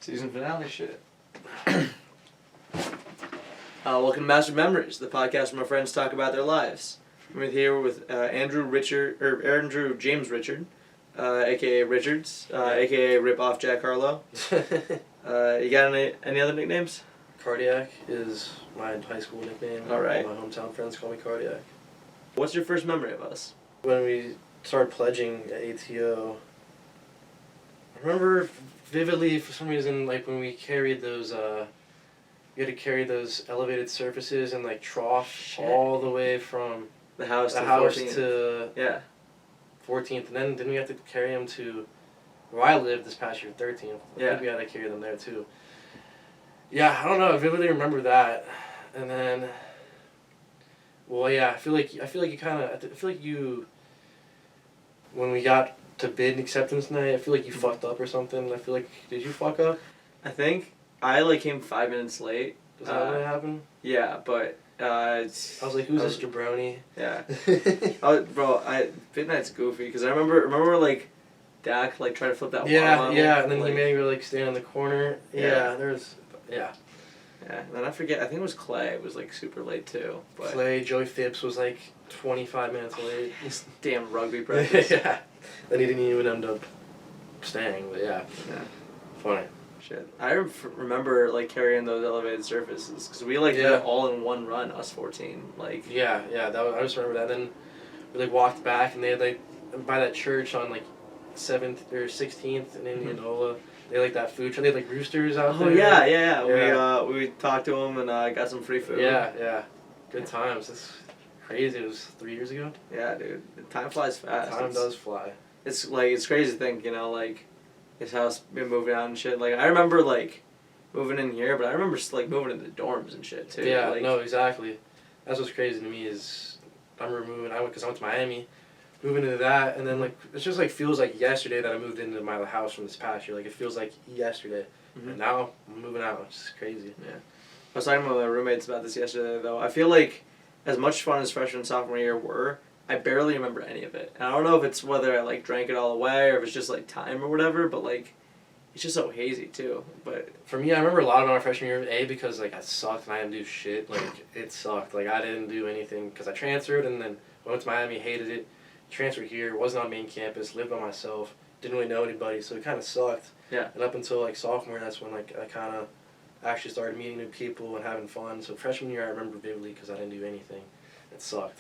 Season finale shit. Welcome to Master Memories, the podcast where my friends talk about their lives. I'm here with Andrew James Richard, aka Richards, aka Rip Off Jack Harlow. You got any other nicknames? Cardiac is my high school nickname. All right. All my hometown friends call me Cardiac. What's your first memory of us? When we started pledging at ATO, I remember vividly for some reason, like when we carried those, we had to carry those elevated surfaces and like trough all the way from the house to 14th, and then we have to carry them to where I lived this past year, 13th. I think we had to carry them there too. Yeah, I don't know. I vividly remember that, and then, well, yeah, I feel like you, when we got to bid acceptance night, I feel like you fucked up or something. I feel like, did you fuck up? I think I came 5 minutes late. Does that what happened? Yeah, but I was like, who's this jabroni? Yeah. Bid night's goofy because I remember like Dak like trying to flip that water bottle. And then he made me like stand in the corner. Yeah, Yeah, and then I forget, I think it was Clay. It was like super late too. But Clay, Joey Phipps was like 25 minutes late. His damn rugby practice. Yeah. Then he didn't even end up staying, but yeah. Funny. Shit. I remember like carrying those elevated surfaces because we did it all in one run, us 14. Like I just remember that. Then we like walked back and they had like by that church on like 7th or 16th in Indianola. They like that food truck. They had like roosters out there. Yeah. We talked to them and got some free food. Yeah. Good times. It's crazy. It was 3 years ago. Yeah, dude. Time flies fast. Time does fly. It's crazy to think, like his house been moving out and shit. Like I remember like moving in here, but I remember like moving into dorms and shit too. Yeah, no, exactly. That's what's crazy to me is I remember moving. Because I went to Miami. Moving into that, and then like it just like feels like yesterday that I moved into my house from this past year. Like it feels like yesterday, and now I'm moving out. It's just crazy. Yeah, I was talking with my roommates about this yesterday though. I feel like as much fun as freshman and sophomore year were, I barely remember any of it. And I don't know if it's whether I like drank it all away or if it's just like time or whatever. But like, it's just so hazy too. But for me, I remember a lot about my freshman year. Because like I sucked and I didn't do shit. Like it sucked. Like I didn't do anything because I transferred and then went to Miami, hated it. Transferred here, wasn't on main campus, lived by myself, didn't really know anybody, so it kind of sucked. Yeah. And up until like sophomore, that's when like I kind of actually started meeting new people and having fun. So freshman year, I remember vividly because I didn't do anything. It sucked.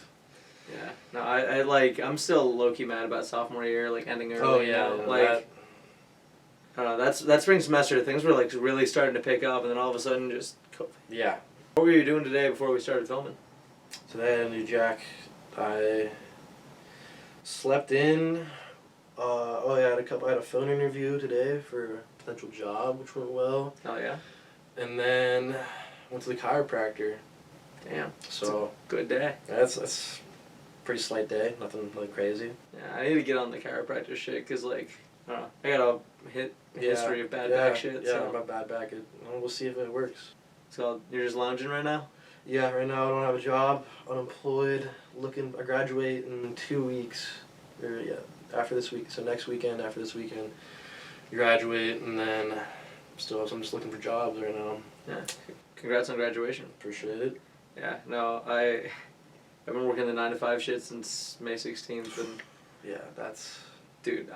Yeah. No, I'm still low key mad about sophomore year, like ending early. Oh yeah. I don't know. That spring semester, things were like really starting to pick up, and then all of a sudden, just COVID. Yeah. What were you doing today before we started filming? Today, I knew Jack. I slept in. I had a phone interview today for a potential job, which went well. Oh yeah. And then went to the chiropractor. Damn. So good day. That's a pretty slight day. Nothing like crazy. Yeah, I need to get on the chiropractor shit because like I don't know. I got a history of bad back shit. Yeah, so. my bad back. We'll see if it works. So you're just lounging right now? Yeah, right now I don't have a job, unemployed, I graduate in 2 weeks, after this week, so next weekend, after this weekend, graduate, and then I'm just looking for jobs right now. Yeah, congrats on graduation. Appreciate it. Yeah, no, I've been working the 9 to 5 shit since May 16th, and yeah, that's... Dude,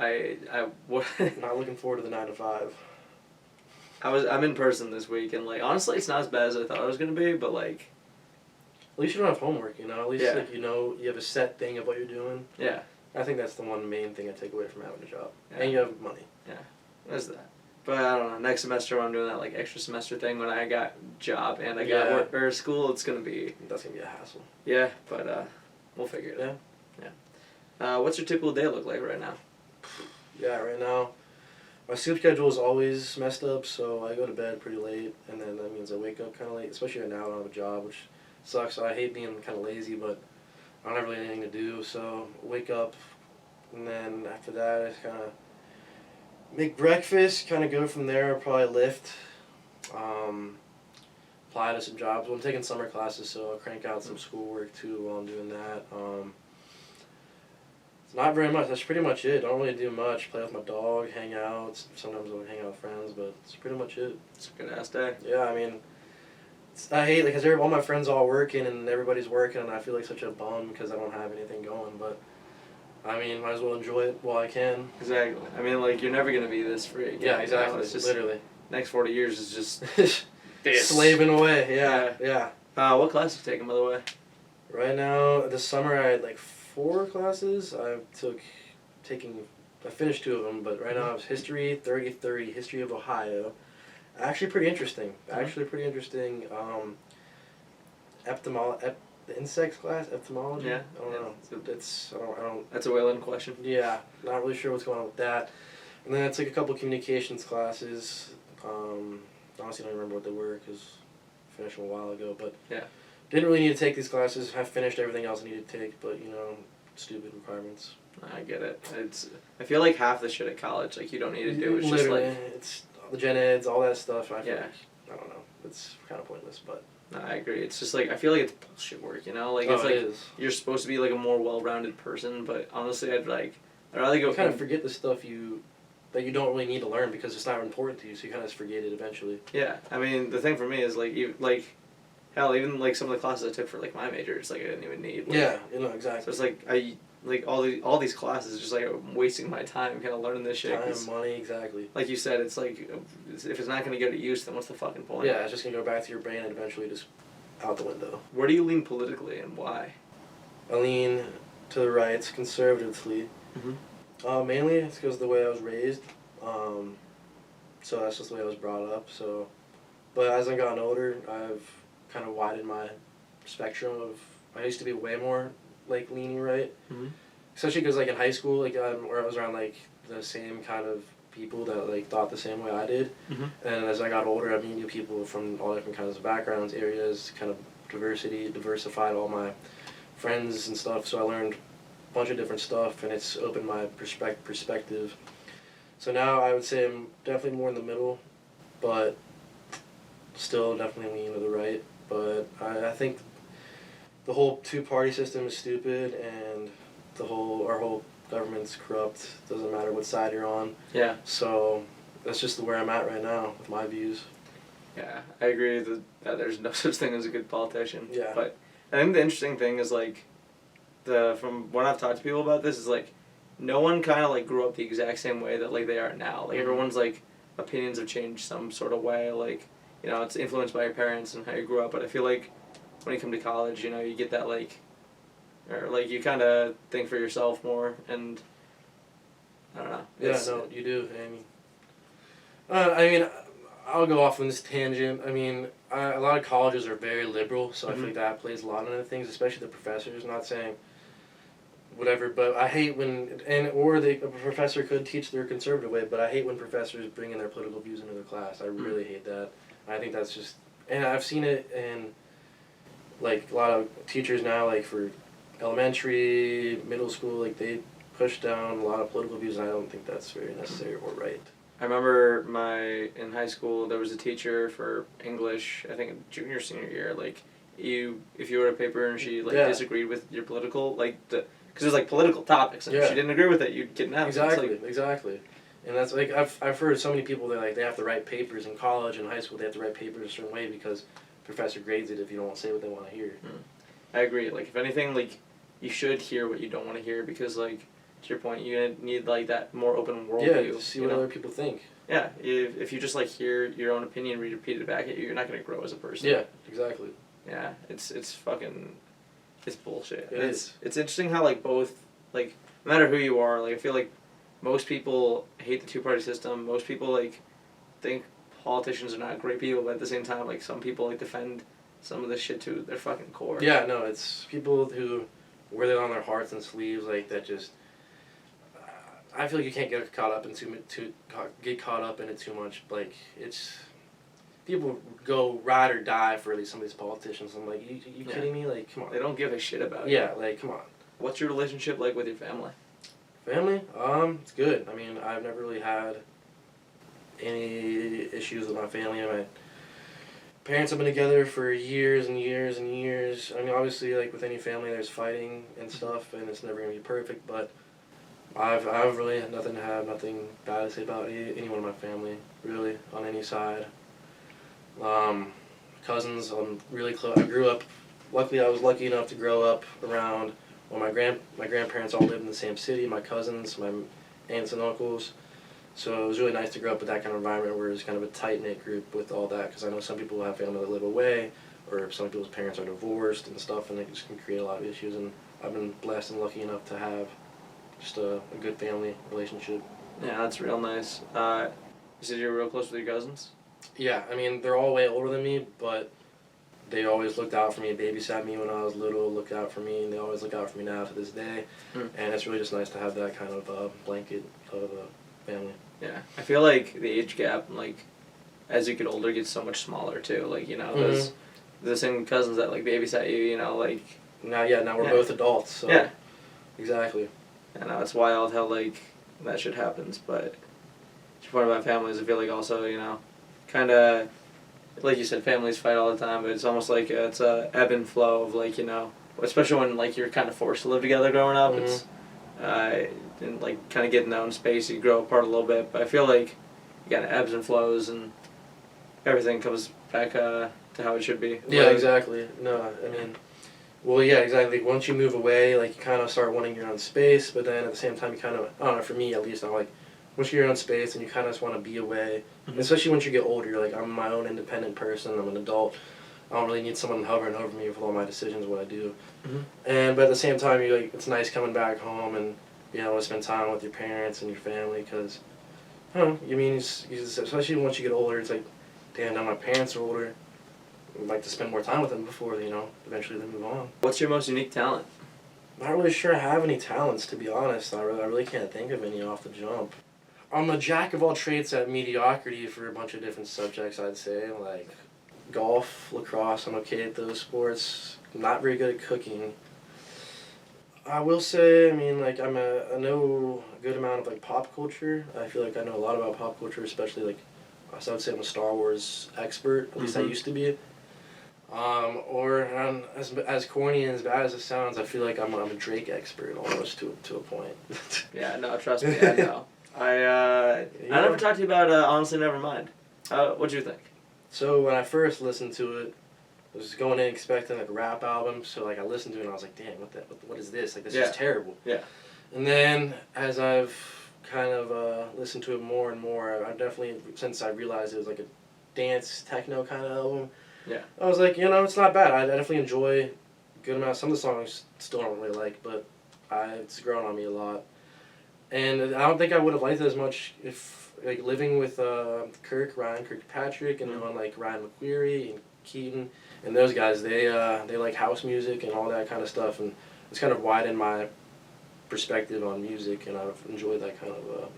what? Not looking forward to the 9 to 5. I'm in person this week, and like honestly, it's not as bad as I thought it was gonna be, but like. At least you don't have homework, At least like you have a set thing of what you're doing. Yeah. I think that's the one main thing I take away from having a job. Yeah. And you have money. Yeah, there's that. But I don't know. Next semester, when I'm doing that like extra semester thing when I got job and I got work or school, it's gonna be. That's gonna be a hassle. Yeah, but we'll figure it out. Yeah. What's your typical day look like right now? Yeah, right now, my sleep schedule is always messed up, so I go to bed pretty late, and then that means I wake up kind of late, especially right now I don't have a job, which sucks. So I hate being kind of lazy, but I don't have really anything to do, so wake up, and then after that I kind of make breakfast, kind of go from there. I'll probably lift, apply to some jobs. Well, I'm taking summer classes, so I'll crank out some schoolwork too while I'm doing that. It's not very much. That's pretty much it. Don't really do much. Play with my dog, hang out. Sometimes I'll hang out with friends, but it's pretty much it. It's a good ass day. Yeah, I mean, I hate because all my friends all working and everybody's working, and I feel like such a bum because I don't have anything going. But I mean, might as well enjoy it while I can. Exactly. I mean, like, you're never gonna be this free again. Yeah, exactly. You know? It's just literally. Next 40 years is just slaving away. Yeah. What class are you taking, by the way? Right now, this summer I had like 4 classes. I finished 2 of them, but right now it's history, 30, history of Ohio. Actually pretty interesting. The insects class, ophthalmology. Yeah. I don't know. I don't. That's a well-in question. Yeah, not really sure what's going on with that. And then I took a couple communications classes. Honestly, I don't remember what they were because I finished them a while ago. But yeah, didn't really need to take these classes. I finished everything else I needed to take, but stupid requirements. I get it. I feel like half the shit at college, like, you don't need to do. It's literally, just like it's the gen eds, all that stuff. I feel yeah. like, I don't know. It's kind of pointless, but. No, I agree. It's just like I feel like it's bullshit work, you know. Like Oh, it's like it is. you're supposed to be like a more well-rounded person, but honestly, I'd rather go. You kind of forget the stuff that you don't really need to learn because it's not important to you, so you kind of just forget it eventually. Yeah, I mean the thing for me is hell, even like some of the classes I took for like my major, it's like I didn't even need. Like, yeah, exactly. So it's like all these classes, just like I'm wasting my time kind of learning this shit. Time, money, exactly. Like you said, it's like if it's not going to go to use, then what's the fucking point? Yeah, it's just going to go back to your brain and eventually just out the window. Where do you lean politically and why? I lean to the right, conservatively. Mm-hmm. Mainly it's because of the way I was raised. So that's just the way I was brought up. So, but as I've gotten older, I've kind of widened my spectrum of. I used to be way more like leaning right, especially because like in high school, like where I was around like the same kind of people that like thought the same way I did, and as I got older, I meet new people from all different kinds of backgrounds, areas, kind of diversified all my friends and stuff. So I learned a bunch of different stuff, and it's opened my perspective. So now I would say I'm definitely more in the middle, but still definitely lean to the right. But I think the whole 2-party system is stupid, and our whole government's corrupt. Doesn't matter what side you're on. Yeah. So that's just where I'm at right now with my views. Yeah, I agree that there's no such thing as a good politician. Yeah. But I think the interesting thing is like from when I've talked to people about this is like no one kind of like grew up the exact same way that like they are now. Like everyone's like opinions have changed some sort of way. Like it's influenced by your parents and how you grew up. But I feel like when you come to college, you get that or like you kind of think for yourself more, and I don't know. Yeah, no, you do. I mean, I'll go off on this tangent. I mean, a lot of colleges are very liberal, so I feel like that plays a lot into things, especially the professors. Not saying whatever, but I hate when a professor could teach their conservative way, but I hate when professors bring in their political views into their class. I really hate that. I think that's just, and I've seen it in like a lot of teachers now, like for elementary, middle school, like they push down a lot of political views, and I don't think that's very necessary or right. I remember in high school there was a teacher for English, I think junior senior year, like if you wrote a paper and she disagreed with your political because it was like political topics, and if she didn't agree with it, you'd get an F. Exactly. And that's like I've heard so many people that they have to write papers in college and high school. They have to write papers a certain way because professor grades it if you don't say what they want to hear. I agree. Like if anything, like you should hear what you don't want to hear because like to your point, you need like that more open world view. To see what other people think. Yeah, if you just like hear your own opinion repeated back at you, you're not gonna grow as a person. Yeah, exactly. Yeah, it's bullshit. It's interesting how like both like no matter who you are, like I feel like most people hate the 2-party system. Most people like think politicians are not great people, but at the same time, like some people like defend some of this shit to their fucking core. Yeah, no, it's people who wear that on their hearts and sleeves, like that just. I feel like you can't get caught up in it too much. Like it's people go ride or die for at least some of these politicians. I'm like, you kidding me? Like, come on. They don't give a shit about it. Yeah, like come on. What's your relationship like with your family? Family? It's good. I mean, I've never really had any issues with my family. My parents have been together for years and years and years. I mean, obviously, like with any family, there's fighting and stuff, and it's never gonna be perfect. But I've really nothing bad to say about anyone in my family, really, on any side. Cousins, I'm really close. I grew up, luckily I was lucky enough to grow up around, well, my grandparents all lived in the same city, my cousins, my aunts and uncles. So it was really nice to grow up with that kind of environment where it's kind of a tight-knit group with all that, because I know some people have family that live away, or some people's parents are divorced and stuff, and it just can create a lot of issues. And I've been blessed and lucky enough to have just a good family relationship. Yeah, that's real nice. You said you're real close with your cousins? Yeah, I mean, they're all way older than me, but they always looked out for me, babysat me when I was little, looked out for me, and they always look out for me now to this day. And it's really just nice to have that kind of blanket of a family. Yeah, I feel like the age gap, like, as you get older, gets so much smaller, too. Like, you know, there's the same cousins that, like, babysat you, you know, like... Now we're both adults, so... Yeah. Exactly. I know, it's wild how, like, that shit happens, but... The point about families, I feel like also, you know, kind of... Like you said, families fight all the time, but it's almost like it's a ebb and flow of, like, you know... Especially when, like, you're kind of forced to live together growing up, it's... and like kind of get in their own space, you grow apart a little bit. But I feel like you got ebbs and flows, and everything comes back to how it should be. Yeah, exactly. No, I mean, well, yeah, exactly. Once you move away, like you kind of start wanting your own space, but then at the same time, you kind of, I don't know, for me at least, I'm like, once you're your own space, and you kind of just want to be away. Especially once you get older, you're like, I'm my own independent person. I'm an adult. I don't really need someone hovering over me with all my decisions, what I do. But at the same time, you like, it's nice coming back home and being able to spend time with your parents and your family, because, I don't know, you mean, especially once you get older, it's like, damn, now my parents are older. I'd like to spend more time with them before, you know, eventually they move on. What's your most unique talent? Not really sure I have any talents, to be honest. I really can't think of any off the jump. I'm a jack of all trades at mediocrity for a bunch of different subjects, I'd say, like golf, lacrosse, I'm okay at those sports. I'm not very good at cooking. I will say, I mean, like, I know a good amount of, like, pop culture. I feel like I know a lot about pop culture, especially, like, I would say I'm a Star Wars expert. At least I used to be. As corny and as bad as it sounds, I feel like I'm a Drake expert almost to a point. Yeah, no, trust me, I know. I never talked to you about Honestly Nevermind. What'd you think? So when I first listened to it, I was going in expecting like a rap album, so like I listened to it and I was like, damn, what is this? Like, this is terrible. Yeah. And then as I've kind of listened to it more and more, I definitely, since I realized it was like a dance techno kind of album, I was like, you know, it's not bad. I definitely enjoy a good amount. Some of the songs still don't really like, but it's grown on me a lot. And I don't think I would have liked it as much if, like, living with Ryan Kirkpatrick, and on like Ryan McQuarrie and Keaton and those guys. They like house music and all that kind of stuff, and it's kind of widened my perspective on music, and I've enjoyed that kind of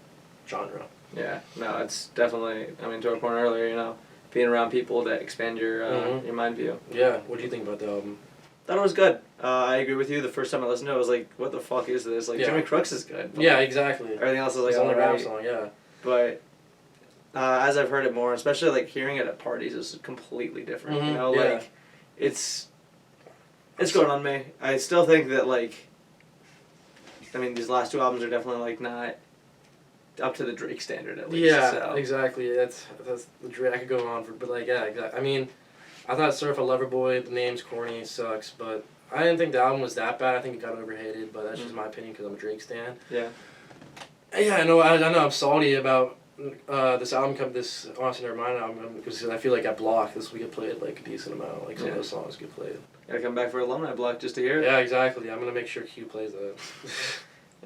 genre. Yeah, no, it's definitely. I mean, to our point earlier, you know, being around people that expand your mind view. Yeah, what do you think about the album? Thought it was good. I agree with you. The first time I listened to it, I was like, what the fuck is this? Like, Jimmy Crooks is good. Yeah, exactly. Everything else is like, it's only rap song, yeah. But as I've heard it more, especially like hearing it at parties, is completely different. You know, like, it's grown on me. I still think that, like, I mean, these last two albums are definitely like not up to the Drake standard, at least. Yeah, so. Exactly. That's the Drake I could go on for, but like, yeah, exactly. I mean, I thought Surf a Lover Boy, the name's corny, it sucks, but I didn't think the album was that bad. I think it got overhated, but that's just my opinion because I'm a Drake stan. Yeah. Yeah, I know I'm salty about this album, this Honestly Nevermind album, because I feel like at Block this will get played like a decent amount. Like, some of those songs get played. Gotta come back for Alumni Block just to hear it. Yeah, exactly. I'm gonna make sure Q plays that.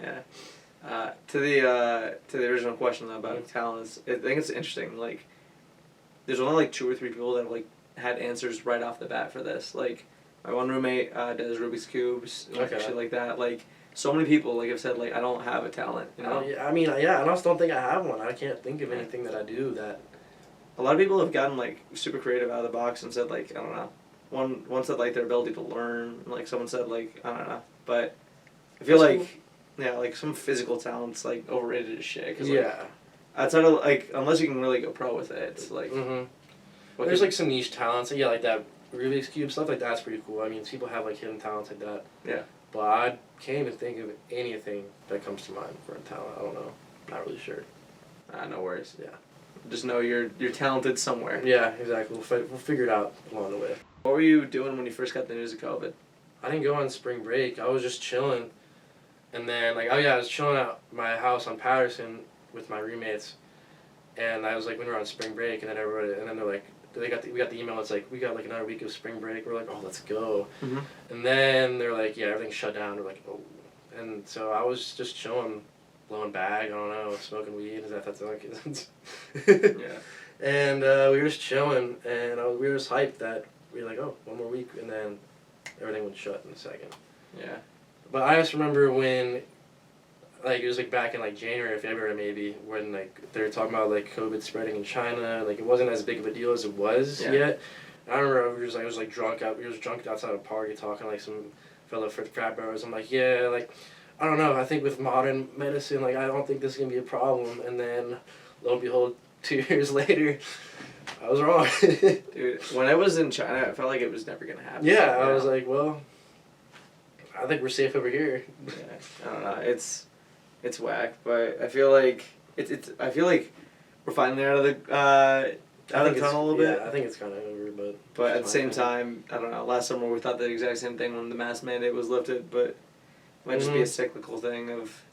Yeah. To the original question though about talents, I think it's interesting. Like, there's only like 2 or 3 people that have like had answers right off the bat for this. Like, my one roommate does Rubik's cubes, shit like that. Like, so many people like have said like, I don't have a talent. You know. I mean, yeah, I just don't think I have one. I can't think of anything that I do that. A lot of people have gotten like super creative out of the box and said like, I don't know. One said like their ability to learn. Like, someone said like, I don't know. But I feel like. Yeah, like some physical talent's like overrated as shit. Cause, like, outside of like, unless you can really go pro with it, it's like. There's like some niche talents, like that Rubik's cube stuff like that's pretty cool. I mean, people have like hidden talents like that. Yeah. But I can't even think of anything that comes to mind for a talent. I don't know. Not really sure. No worries. Yeah. Just know you're talented somewhere. Yeah, exactly. We'll figure it out along the way. What were you doing when you first got the news of COVID? I didn't go on spring break. I was just chilling. And then, like, I was chilling at my house on Patterson with my roommates. And I was like, when we were on spring break, and then they're like, we got the email. It's like, we got like another week of spring break. We're like, oh, let's go. Mm-hmm. And then they're like, yeah, everything's shut down. We're like, oh. And so I was just chilling, blowing bag. I don't know, smoking weed. Is that's like Yeah. And we were just chilling, and we were just hyped that we were like, oh, one more week, and then everything went shut in a second. Yeah. But I just remember when, like, it was like back in like January or February maybe, when like they were talking about like COVID spreading in China. Like it wasn't as big of a deal as it was yet. And I remember I was like drunk outside of a party talking to, like, some fellow frat bros. I'm like, yeah, like, I don't know. I think with modern medicine, like, I don't think this is gonna be a problem. And then, lo and behold, 2 years later, I was wrong. Dude, when I was in China, I felt like it was never gonna happen. Yeah, I was like, well, I think we're safe over here. Yeah, I don't know. It's whack, but I feel like I feel like we're finally out of the tunnel a little bit. Yeah, I think it's kind of over, but at the same time, I don't know. Last summer we thought the exact same thing when the mask mandate was lifted, but it might just be a cyclical thing of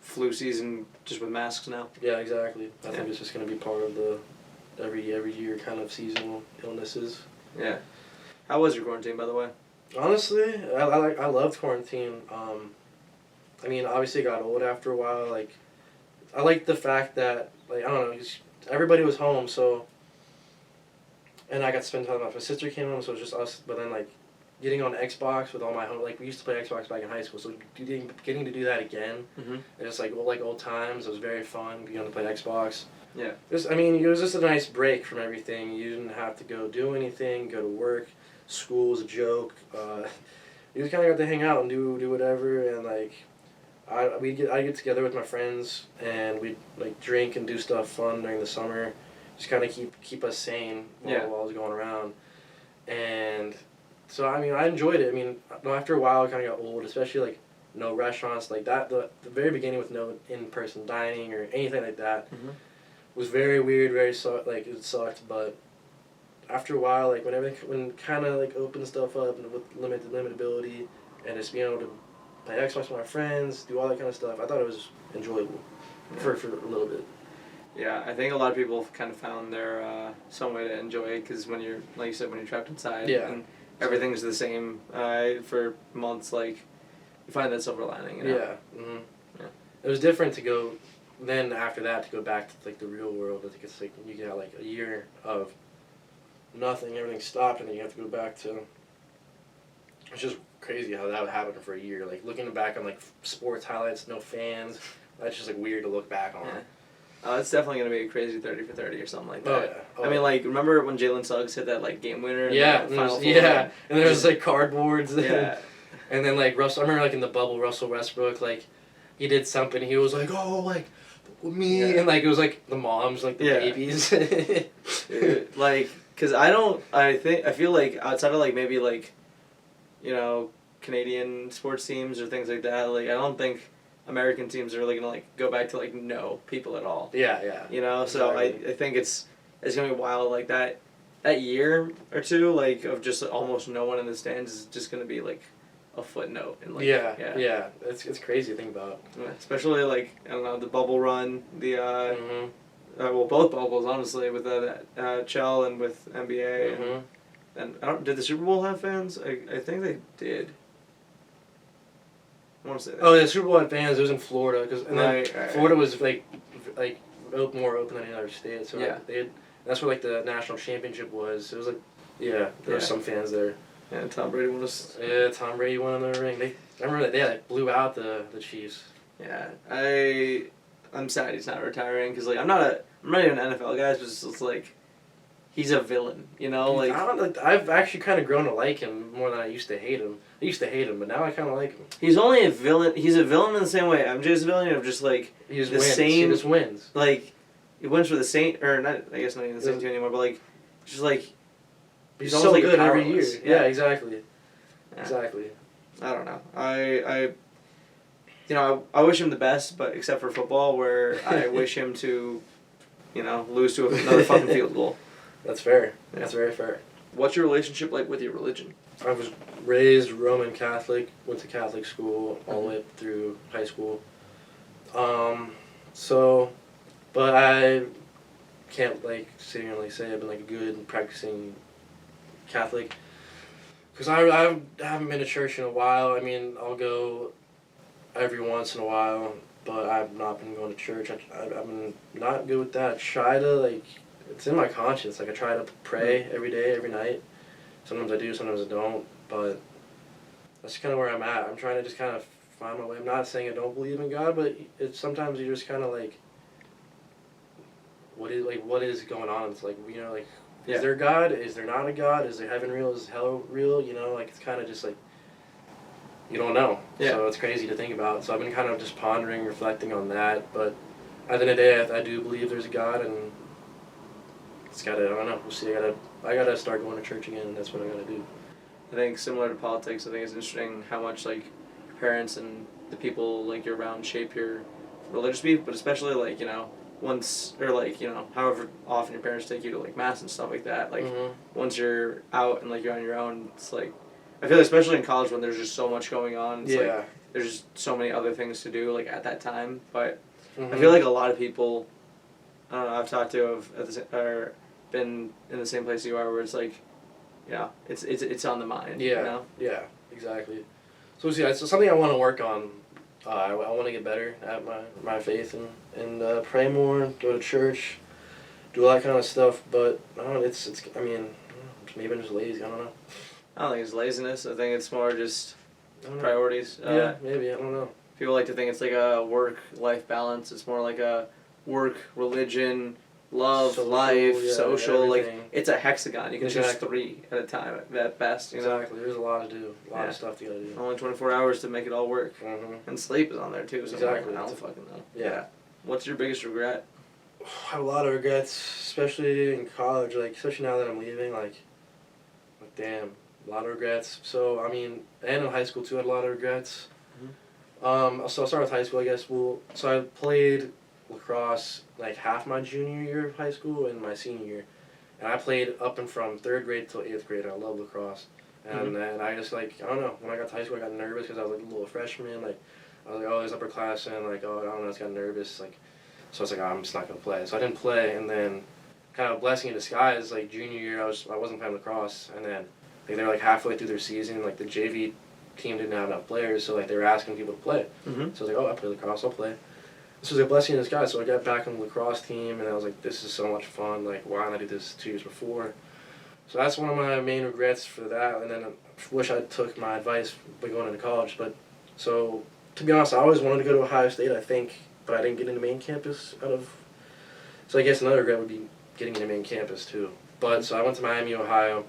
flu season just with masks now. Yeah, exactly. I think it's just gonna be part of the every year kind of seasonal illnesses. Yeah. How was your quarantine, by the way? Honestly, I loved quarantine. I mean, obviously it got old after a while. Like, I liked the fact that, like, I don't know, everybody was home, so, and I got to spend time with my sister came home, so it was just us. But then, like, getting on Xbox with all my home, like, we used to play Xbox back in high school, so getting to do that again, and just like old times, it was very fun being able to play Xbox. Yeah. I mean, it was just a nice break from everything. You didn't have to go do anything, go to work. School was a joke. You just kind of got to hang out and do whatever, and like, I'd get together with my friends and we'd like drink and do stuff fun during the summer, just kind of keep us sane while I was going around, and so I mean I enjoyed it. I mean after a while it kind of got old, especially like no restaurants like that. The very beginning with no in-person dining or anything like that was very weird, like it sucked, but after a while, like when kind of like open stuff up and with limited ability and just being able to play Xbox with my friends, do all that kind of stuff, I thought it was enjoyable for a little bit. Yeah, I think a lot of people kind of found their some way to enjoy it because when you're, like you said, when you're trapped inside and everything's the same for months, like you find that silver lining. You know? Yeah. Mm-hmm. Yeah. It was different to go then after that to go back to like the real world. I think it's like you got like a year of nothing, everything stopped, and then you have to go back to. It's just crazy how that would happen for a year. Like looking back on like sports highlights, no fans. That's just like weird to look back on. Yeah. It's definitely gonna be a crazy 30 for 30 or something like that. Oh yeah. Oh, I mean, like remember when Jalen Suggs hit that like game winner? Yeah. In the final and there was like cardboards. Yeah. And then like Russell, I remember like in the bubble, Russell Westbrook, like he did something. He was like, oh, like me, and like it was like the moms, like the babies. Dude, like. Cause I feel like outside of like maybe like, you know, Canadian sports teams or things like that, like I don't think American teams are really gonna like go back to like no people at all. Yeah. You know, so I think it's gonna be wild like that year or two like of just almost no one in the stands is just gonna be like a footnote and like yeah. It's crazy to think about. Yeah, especially like I don't know the bubble run well, both bubbles, honestly, with Chell and with NBA. And did the Super Bowl have fans? I think they did. I want to say that. Oh, yeah, the Super Bowl had fans. It was in Florida. Right. Florida was, like more open than any other state. So yeah. That's where, like, the national championship was. It was, like, there were some fans there. Yeah, Tom Brady won us. Yeah, Tom Brady won the ring. I remember that day, like, blew out the Chiefs. Yeah. I'm sad he's not retiring because like I'm not even an NFL guy. It's just like he's a villain, you know. Like I've actually kind of grown to like him more than I used to hate him. I used to hate him, but now I kind of like him. He's only a villain. He's a villain in the same way MJ's a villain of just like he just the wins. same. He just wins. Like he wins for the Saint or not. I guess not even the Saint team anymore. But like just like he's so like good every year. powerless. Yeah, exactly. Yeah. Exactly. I don't know. I wish him the best, but except for football, where I wish him to, lose to another fucking field goal. That's fair. Yeah. That's very fair. What's your relationship like with your religion? I was raised Roman Catholic, went to Catholic school all the way up through high school. But I can't sit here and say I've been a good practicing Catholic, because I haven't been to church in a while. I mean, I'll go every once in a while, but I've not been going to church. I'm not good with that. I try to it's in my conscience. I try to pray every day, every night. Sometimes I do, sometimes I don't, but that's kind of where I'm at. I'm trying to just kind of find my way. I'm not saying I don't believe in God, but it's sometimes you just kind of what is going on? It's is there a God? Is there not a God? Is there heaven real? Is hell real? It's kind of just you don't know. Yeah. So it's crazy to think about. So I've been kind of just pondering, reflecting on that. But at the end of the day, I do believe there's a God, and it's gotta, I don't know, we'll see. I gotta start going to church again, and that's what I gotta do. I think similar to politics, I think it's interesting how much your parents and the people you're around shape your religious belief, but especially once, or however often your parents take you to mass and stuff like that, once you're out and you're on your own, it's I feel especially in college when there's just so much going on, it's there's just so many other things to do at that time, but I feel a lot of people I don't know, I've talked to or been in the same place you are, where it's it's on the mind. Yeah, yeah, exactly. So it's something I want to work on. I want to get better at my faith and pray more, go to church, do all that kind of stuff. But I don't know. Maybe I'm just lazy. I don't know. I don't think it's laziness. I think it's more just priorities. Yeah, maybe. I don't know. People like to think it's a work-life balance. It's more like a work, religion, love, social, life, social. Everything. It's a hexagon. You can choose 3 at a time at best. Exactly. There's a lot to do. A lot of stuff you gotta do. Only 24 hours to make it all work. Mm-hmm. And sleep is on there too. So exactly. I don't fucking know. Yeah. What's your biggest regret? I have a lot of regrets, especially in college. Especially now that I'm leaving. Damn, a lot of regrets. So and in high school too, I had a lot of regrets. Mm-hmm. So I'll start with high school, I guess. So I played lacrosse half my junior year of high school and my senior year, and I played up and from 3rd grade till 8th grade. I love lacrosse, and then I just I don't know, when I got to high school I got nervous because I was a little freshman. I was oh, there's upperclassmen, oh, I don't know, I just got nervous. So I was oh, I'm just not gonna play. So I didn't play, and then kind of a blessing in disguise. Junior year I wasn't playing lacrosse, and then they were halfway through their season, the JV team didn't have enough players, so they were asking people to play. Mm-hmm. So I was oh, I play lacrosse, I'll play. This was a blessing in disguise. So I got back on the lacrosse team, and I was this is so much fun. Why didn't I do this 2 years before? So that's one of my main regrets for that. And then I wish I took my advice by going into college. But so to be honest, I always wanted to go to Ohio State, I think, but I didn't get into main campus So I guess another regret would be getting into main campus too. But so I went to Miami, Ohio.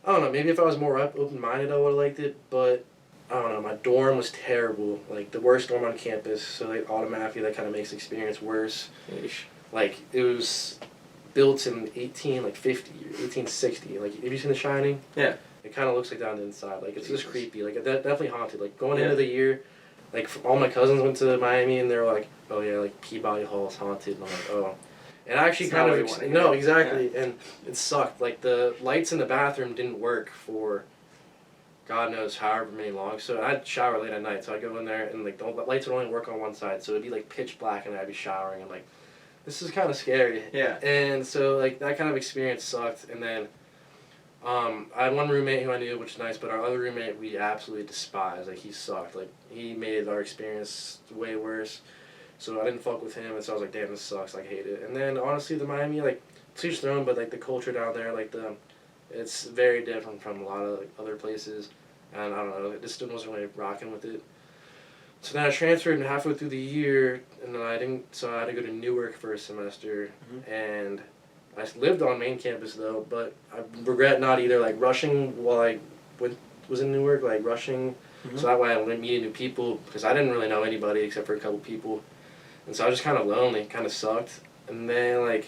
I don't know, maybe if I was more open-minded I would have liked it, but I don't know, my dorm was terrible, the worst dorm on campus, so automatically that kind of makes the experience worse. It was built in 1850 or 1860, have you seen The Shining? Yeah. It kind of looks like that on the inside, it's just creepy, definitely haunted, going into the year, all my cousins went to Miami and they were oh yeah, Peabody Hall is haunted, and I'm oh. And I actually kind of, no, exactly, and it sucked, the lights in the bathroom didn't work for God knows however many long. So I'd shower late at night. So I'd go in there and the lights would only work on one side. So it'd be pitch black and I'd be showering and this is kind of scary. Yeah. And so that kind of experience sucked. And then I had one roommate who I knew, which is nice, but our other roommate we absolutely despised. He sucked. He made our experience way worse. So I didn't fuck with him, and so I was damn, this sucks. I hate it. And then honestly, the Miami, to each their own, but the culture down there, it's very different from a lot of other places, and I don't know, this student wasn't really rocking with it. So then I transferred halfway through the year, and then so I had to go to Newark for a semester, and I lived on main campus though, but I regret not either rushing while I was in Newark, rushing, so that way I wouldn't meet new people, because I didn't really know anybody except for a couple people, and so I was just kind of lonely, kind of sucked, and then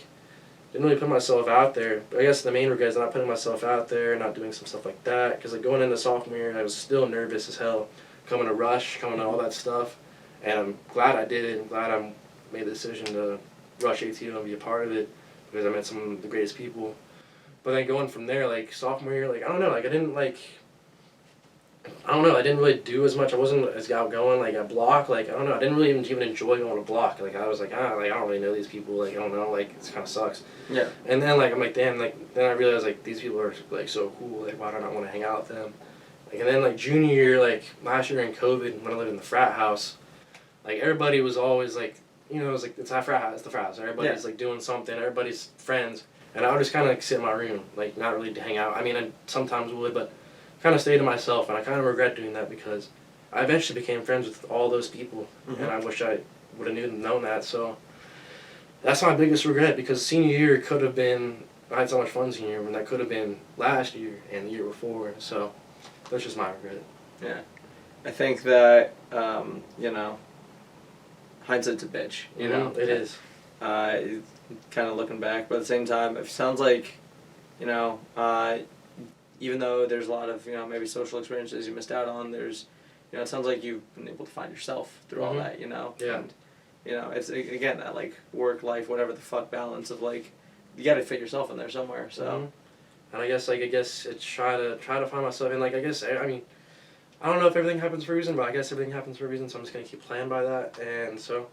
didn't really put myself out there. I guess the main regret is not putting myself out there, not doing some stuff like that. Because like going into sophomore year, I was still nervous as hell, coming to Rush, coming to all that stuff, and I'm glad I did it. I'm glad I made the decision to rush ATO and be a part of it because I met some of the greatest people. But then going from there, like sophomore year, like I don't know, like I didn't really do as much. I wasn't as outgoing, like at block, like I don't know, I didn't really even enjoy going to block. Like I was like, I don't really know these people, like I don't know, like it kind of sucks. Yeah. And then like I'm like, damn, like then I realized like these people are like so cool, like why do I not want to hang out with them? Like and then like junior year, like last year in COVID when I lived in the frat house, like everybody was always like, you know, it was like it's a frat house, it's the frat house. Everybody's like doing something, everybody's friends, and I would just kind of like sit in my room, like not really hang out. I mean, I sometimes would, but kind of stay to myself, and I kind of regret doing that because I eventually became friends with all those people, and I wish I would have known that. So that's my biggest regret because senior year could have been. I had so much fun senior year, and that could have been last year and the year before. So that's just my regret. Yeah, I think that you know, hindsight's a bitch. You know, it is. Kind of looking back, but at the same time, it sounds like, you know, even though there's a lot of, you know, maybe social experiences you missed out on, there's, you know, it sounds like you've been able to find yourself through all that, you know. Yeah. And, you know, it's again that like work life whatever the fuck balance of like, you got to fit yourself in there somewhere. So. And I guess it's try to find myself, and like I guess I mean, I don't know if everything happens for a reason, but I guess everything happens for a reason. So I'm just gonna keep playing by that, and so.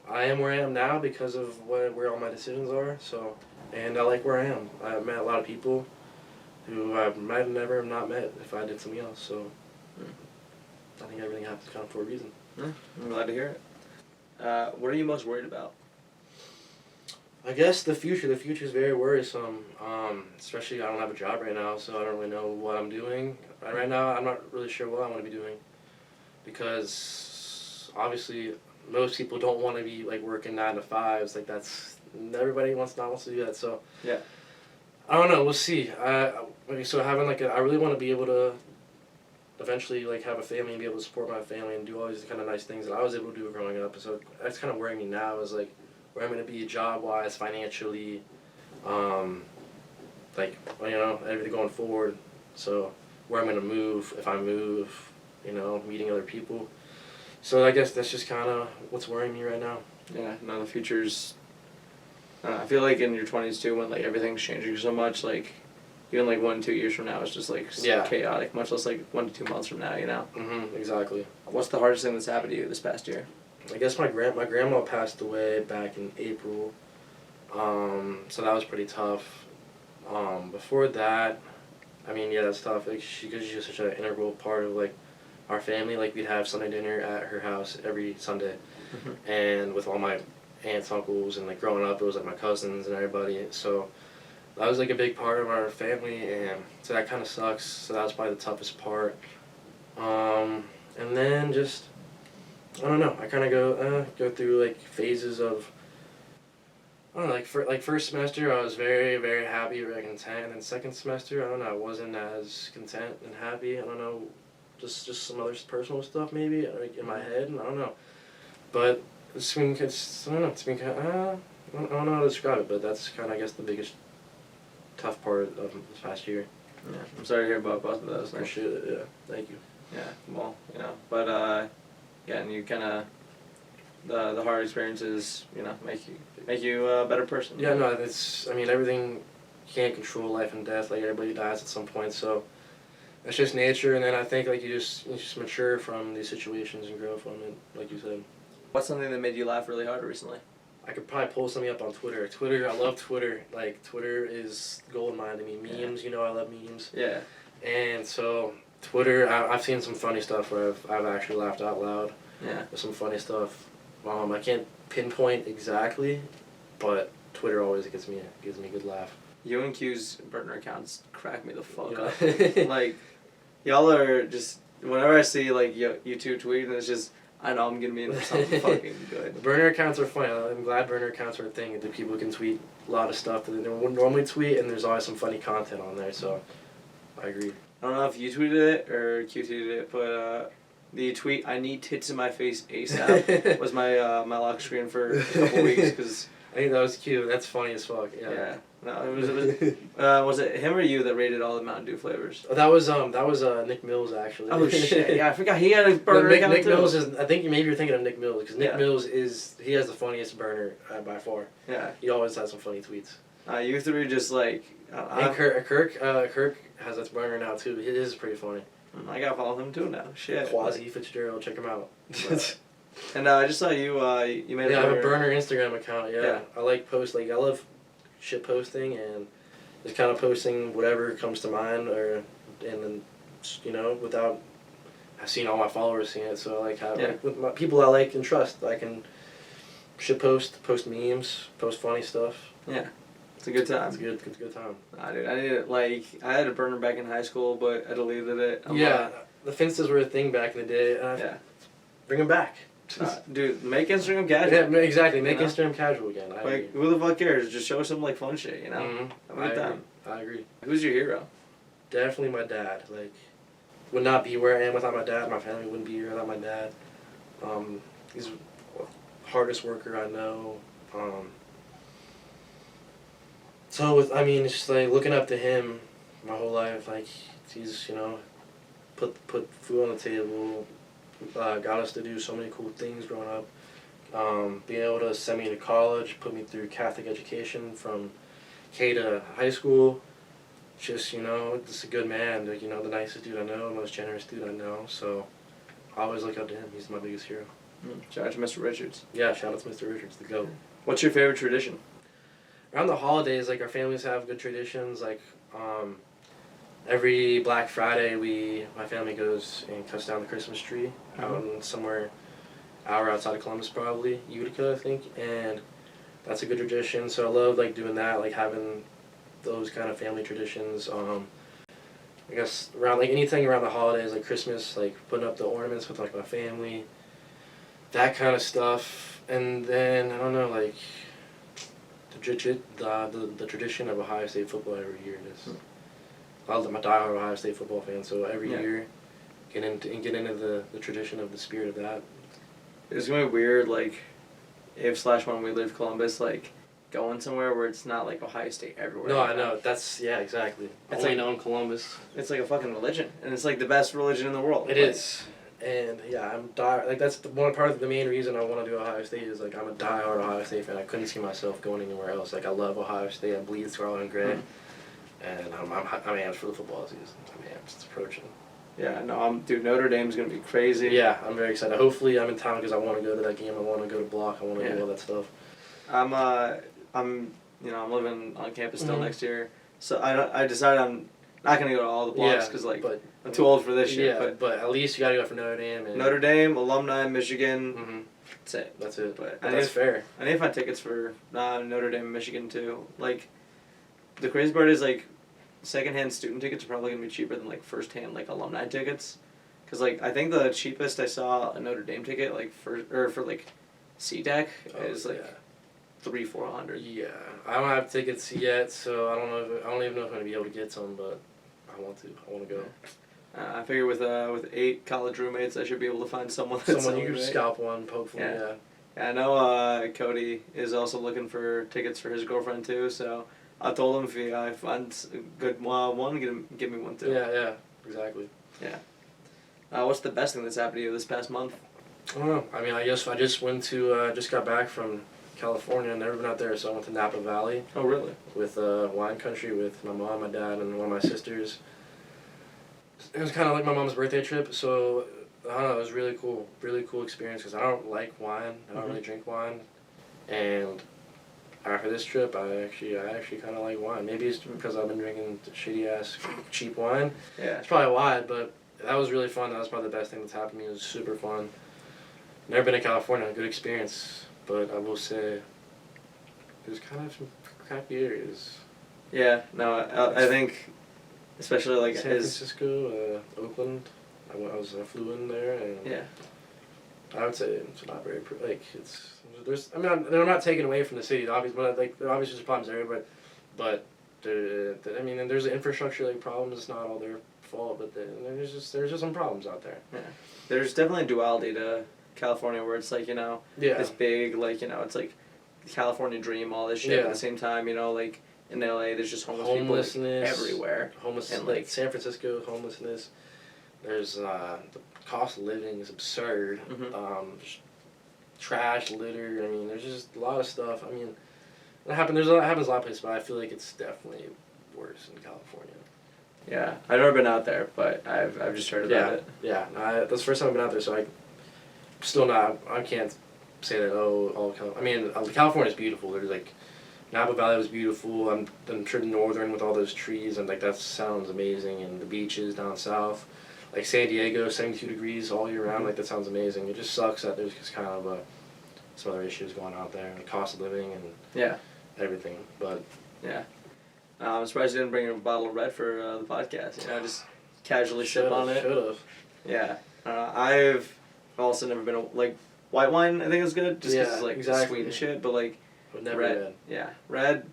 I am where I am now because of where all my decisions are. So, and I like where I am. I've met a lot of people who I might have never not met if I did something else. So, I think everything happens kind of for a reason. Yeah, I'm glad to hear it. What are you most worried about? I guess the future. The future is very worrisome. Especially I don't have a job right now, so I don't really know what I'm doing. Right now, I'm not really sure what I want to be doing because obviously. Most people don't want to be like working 9 to 5s. Like that's everybody wants to do that. So yeah, I don't know. We'll see. So having like I really want to be able to eventually like have a family and be able to support my family and do all these kind of nice things that I was able to do growing up. And so that's kind of worrying me now is like where I'm going to be job wise, financially, like you know everything going forward. So where I'm going to move if I move, you know, meeting other people. So I guess that's just kind of what's worrying me right now. Yeah, no, the future's. I feel like in your 20s too, when like everything's changing so much, like even like 1-2 years from now, it's just like chaotic. Much less like 1 to 2 months from now, you know. Exactly. What's the hardest thing that's happened to you this past year? I guess my grandma passed away back in April, so that was pretty tough. Before that, I mean, yeah, that's tough. Like because she's just such an integral part of like. Our family, like we'd have Sunday dinner at her house every Sunday, and with all my aunts, uncles, and like growing up, it was like my cousins and everybody. So that was like a big part of our family, and so that kind of sucks. So that was probably the toughest part. And then just I don't know. I kind of go through like phases of. I don't know, like first semester, I was very, very happy, very content, and then second semester, I don't know, I wasn't as content and happy. I don't know. Just some other personal stuff maybe like in my head, and I don't know, but I don't know. It's been kind of, I don't know how to describe it, but that's kind of I guess the biggest tough part of this past year. Yeah, I'm sorry to hear about both of those. Appreciate it. Yeah, thank you. Yeah, well, you know, but yeah, and you kind of the hard experiences, you know, make you a better person. Yeah, no, it's I mean everything you can't control life and death. Like everybody dies at some point, so. It's just nature, and then I think like you just mature from these situations and grow from it, like you said. What's something that made you laugh really hard recently? I could probably pull something up on Twitter. I love Twitter. Like Twitter is gold mine to me. Memes, you know, I love memes. Yeah. And so Twitter, I've seen some funny stuff where I've actually laughed out loud. Yeah. There's some funny stuff. I can't pinpoint exactly, but Twitter always gives me a good laugh. UNQ's burner accounts crack me the fuck up. Like. Y'all are just, whenever I see, like, you two tweeting, it's just, I know I'm going to be into something fucking good. Burner accounts are funny. I'm glad burner accounts are a thing. That people can tweet a lot of stuff that they wouldn't normally tweet, and there's always some funny content on there, so I agree. I don't know if you tweeted it or Q tweeted it, but the tweet, I need tits in my face ASAP, was my my lock screen for a couple weeks, because I think that was cute. That's funny as fuck. Yeah. Yeah. No, was it him or you that rated all the Mountain Dew flavors? Oh, that was Nick Mills actually. Oh shit! Yeah, I forgot he had a burner. Nick Mills is. I think maybe you're thinking of Nick Mills because Nick Yeah. Mills he has the funniest burner by far. Yeah. He always has some funny tweets. You three just like. And Kirk has that burner now too. It is pretty funny. I gotta follow him too now. Shit. Quasi Fitzgerald, check him out. And I just saw you. You made. Yeah, I have a burner Instagram account. Yeah. I like I love shit posting and just kind of posting whatever comes to mind and then without I've seen all my followers seeing it, so I like like with my people I like and trust I can shit post memes, post funny stuff. Yeah. It's a good time. It's a good time. Dude, I need it. Like, I had a burner back in high school, but I deleted it. The Finstas were a thing back in the day. Yeah. Bring them back. Dude, make Instagram casual. Yeah, exactly. Make Instagram casual again. Like, who the fuck cares? Just show some, like, fun shit, you know? Mm-hmm. I agree. Who's your hero? Definitely my dad. Like, would not be where I am without my dad. My family wouldn't be here without my dad. He's the hardest worker I know. So it's just like looking up to him my whole life. Like, he's, put food on the table, got us to do so many cool things growing up. Being able to send me to college, put me through Catholic education from K to high school. Just, just a good man. Like, the nicest dude I know, most generous dude I know. So I always look up to him. He's my biggest hero. Shout out to Mr. Richards. Yeah, shout out to Mr. Richards, the GOAT. What's your favorite tradition? Around the holidays, like, our families have good traditions. Like, every Black Friday, my family goes and cuts down the Christmas tree out in somewhere hour outside of Columbus, probably Utica, I think, and that's a good tradition. So I love like doing that, like having those kind of family traditions. I guess around like anything around the holidays, like Christmas, like putting up the ornaments with like my family, that kind of stuff. And then I don't know, like the tradition of Ohio State football every year. I'm a diehard Ohio State football fan, so every year get into the tradition of the spirit of that. It's gonna be weird, like when we leave Columbus, like going somewhere where it's not like Ohio State everywhere. No, I know. That's exactly. It's only like known Columbus. It's like a fucking religion, and it's like the best religion in the world. It is. And yeah, that's one part of the main reason I want to do Ohio State is like I'm a diehard Ohio State fan. I couldn't see myself going anywhere else. Like I love Ohio State. I bleed scarlet and gray, and I'm amped for the football season. I'm amped. It's approaching. Yeah, no, dude, Notre Dame's gonna be crazy. Yeah, I'm very excited. Hopefully, I'm in town because I want to go to that game. I want to go to block. I want to do all that stuff. I'm living on campus still next year, so I decided I'm not gonna go to all the blocks because I'm too old for this shit. Yeah, but at least you gotta go for Notre Dame. And Notre Dame, alumni, Michigan. That's it. That's it. But that's fair. I need to find tickets for Notre Dame and Michigan too. Like, the crazy part is like, secondhand student tickets are probably gonna be cheaper than like firsthand like alumni tickets, because like I think the cheapest I saw a Notre Dame ticket like for like SeaTac is like $300-400. Yeah, I don't have tickets yet, so I don't know. I don't even know if I'm gonna be able to get some, but I want to go. I figure with 8 college roommates, I should be able to find someone. Someone you can scalp one, hopefully. Yeah. I know Cody is also looking for tickets for his girlfriend too, so I told him if he finds a good one, give me one too. Yeah, exactly. Yeah. What's the best thing that's happened to you this past month? I don't know. I mean, I just went to just got back from California. I've never been out there, so I went to Napa Valley. Oh, really? With wine country with my mom, my dad, and one of my sisters. It was kind of like my mom's birthday trip, so I don't know. It was really cool experience because I don't like wine. I don't really drink wine, and after this trip, I actually kind of like wine. Maybe it's because I've been drinking shitty ass cheap wine. Yeah. It's probably why, but that was really fun. That was probably the best thing that's happened to me. It was super fun. Never been to California. Good experience, but I will say there's kind of some crappy areas. Yeah. No, I think, especially like San Francisco, Oakland. I flew in there and yeah. I would say it's not very I'm not taking away from the city, obviously, but like there obviously there's problems there, but there's an infrastructure problems. It's not all their fault, but there's just some problems out there. Yeah, there's definitely a duality to California where it's like it's big, like it's like California dream, all this shit. At the same time, you know, like in LA, there's just homelessness people everywhere. Homelessness, and like San Francisco, homelessness. There's the cost of living is absurd. Trash, litter. I mean, there's just a lot of stuff. I mean, it happens a lot of places, but I feel like it's definitely worse in California. Yeah, I've never been out there, but I've just heard about it. Yeah, that's the first time I've been out there, so I can't say that. I mean, California's beautiful. There's like Napa Valley was beautiful. I'm sure northern with all those trees, and like that sounds amazing. And the beaches down south, like San Diego, 72 degrees all year round. Like that sounds amazing. It just sucks that there's just kind of some other issues going out there, and the cost of living and everything. But yeah. I'm surprised you didn't bring a bottle of red for the podcast. You know, just casually sip on it. Should've. Yeah. I've also never been like white wine. I think is good just because it's like sweet and shit. But like red. Yeah, red.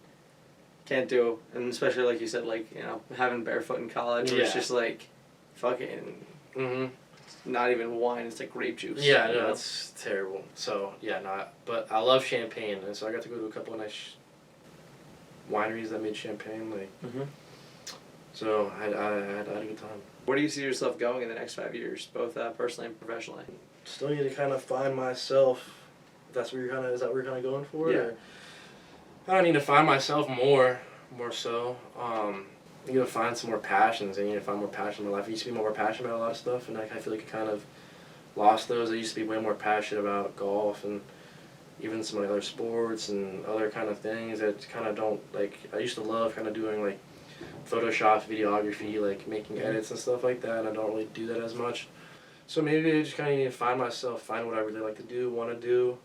Can't do. And especially like you said, like, you know, having barefoot in college, where it's just like, fucking. Not even wine. It's like grape juice. Yeah, no, it's terrible. So yeah, but I love champagne, and so I got to go to a couple of nice wineries that made champagne, like. So I had a good time. Where do you see yourself going in the next 5 years, both personally and professionally? Still need to kind of find myself. Is that what you're kind of going for? Yeah. Or I need to find myself more so. I need to find some more passions. I need to find more passion in my life. I used to be more passionate about a lot of stuff, and I feel like I kind of lost those. I used to be way more passionate about golf and even some other sports and other kind of things that kind of don't, like, I used to love kind of doing, like, Photoshop, videography, like, making edits and stuff like that, and I don't really do that as much. So maybe I just kind of need to find myself, find what I really like to do, want to do.